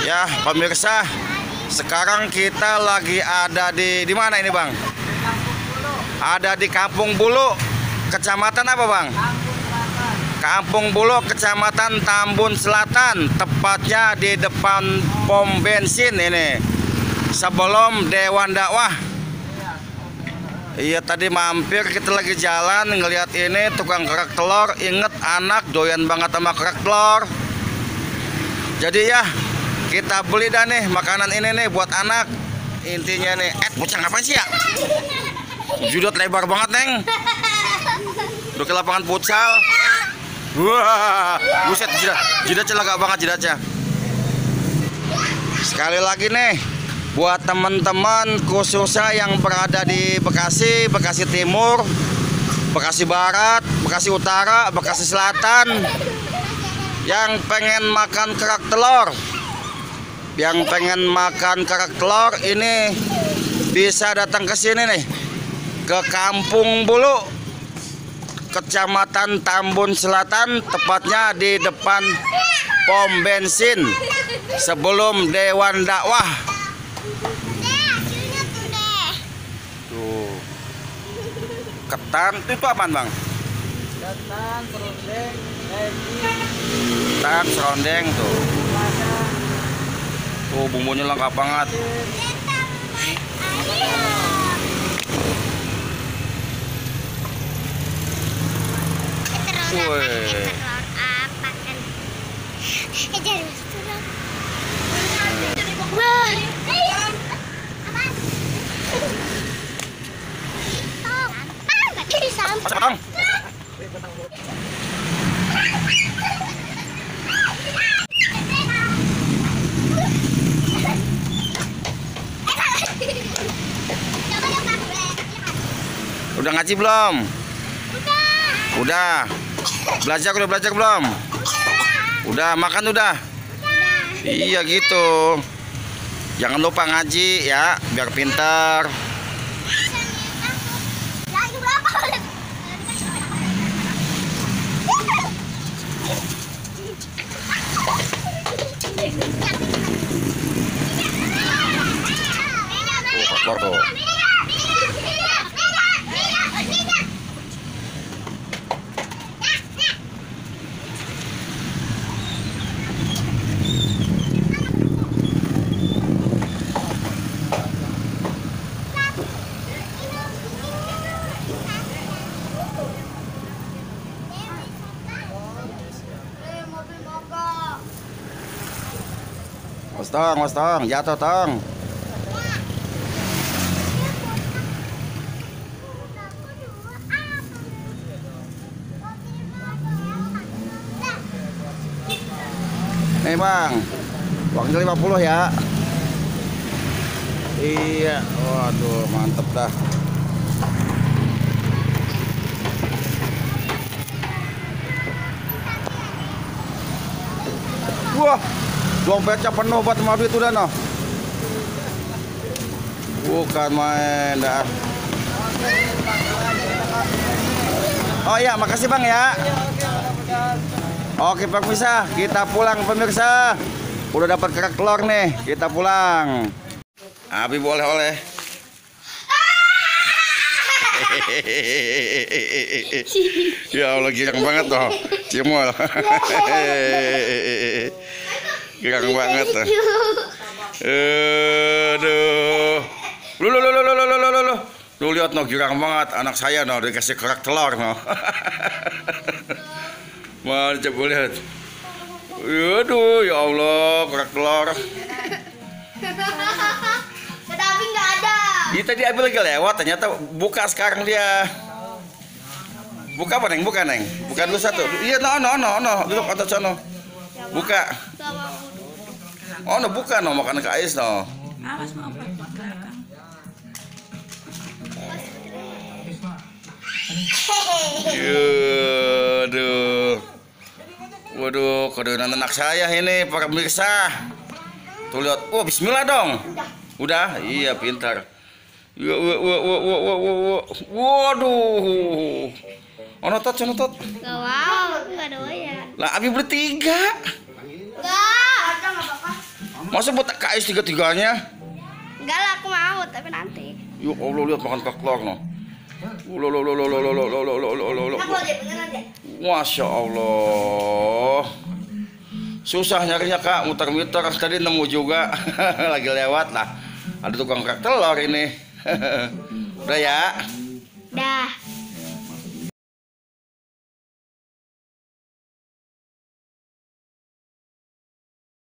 Ya, pemirsa, sekarang kita lagi ada di mana ini, Bang? Ada di Kampung Bulu, Kecamatan apa, Bang? Kampung Bulu, Kecamatan Tambun Selatan, tepatnya di depan pom bensin ini, sebelum Dewan Dakwah. Iya, tadi mampir, kita lagi jalan ngelihat ini tukang kerak telur. Inget anak doyan banget sama kerak telur. Jadi ya, kita beli dah nih makanan ini nih buat anak. Intinya nih, bocah ngapain sih ya? Judot lebar banget, Neng. Udah ke lapangan futsal. Wah, buset, jidat celaka banget jidatnya. Sekali lagi nih, buat teman-teman khususnya yang berada di Bekasi, Bekasi Timur, Bekasi Barat, Bekasi Utara, Bekasi Selatan, yang pengen makan kerak telur, ini bisa datang ke sini nih, ke Kampung Bulu, Kecamatan Tambun Selatan, tepatnya di depan pom bensin sebelum Dewan Dakwah. Tuh, ketan itu apaan, Bang? Ketan, serundeng, Ketan, serundeng tuh. Tuh bumbunya lengkap banget. Wih. Udah ngaji belum? Udah. Belajar belum? Udah, makan udah? Iya gitu. Jangan lupa ngaji ya, biar pintar. Kotor tuh. Mas tong, jatuh tong. Nih Bang, uangnya 50 ya. Iya, waduh mantep dah. Wah, dompetnya penuh buat sama duit udah noh. Bukan main dah. Oh iya, makasih Bang ya. Oke pemirsa, kita pulang pemirsa. Udah dapat kerak telur nih, kita pulang. Abi boleh oleh. Ya Allah, girang banget toh, Cimol. Girang banget tuh. Aduh. Lu lihat no, girang banget anak saya no, dikasih kerak telur no. Mana coba lihat. Aduh, ya Allah, kerak telur. Tapi nggak ada. Ini tadi Abi lagi lewat, ternyata buka sekarang dia. Buka apa Neng? Buka Neng. Buka dulu satu. Iya, no. Duduk atas sana. Buka. Oh, no, buka no, makan ke ais no. Awas mau apa? Aduh. Waduh, kedoyan anak saya ini para pemirsa. Tuh lihat. Oh, bismillah dong. Udah? Iya, pintar. Waduh. Onotot. Gak wow, aku gak doyan. Lah, Abi beli 3. Gak. Ada nggak apa-apa? Masa buat KS tiga-tiganya? Enggak lah, aku mau, tapi nanti. Yuk Allah, lihat makan kerak telur no. Aku aja beneran deh. Masya Allah. Susah nyarinya kak, muter-muter tadi nemu juga. Lagi lewat lah. Ada tukang kerak telur ini. Udah ya.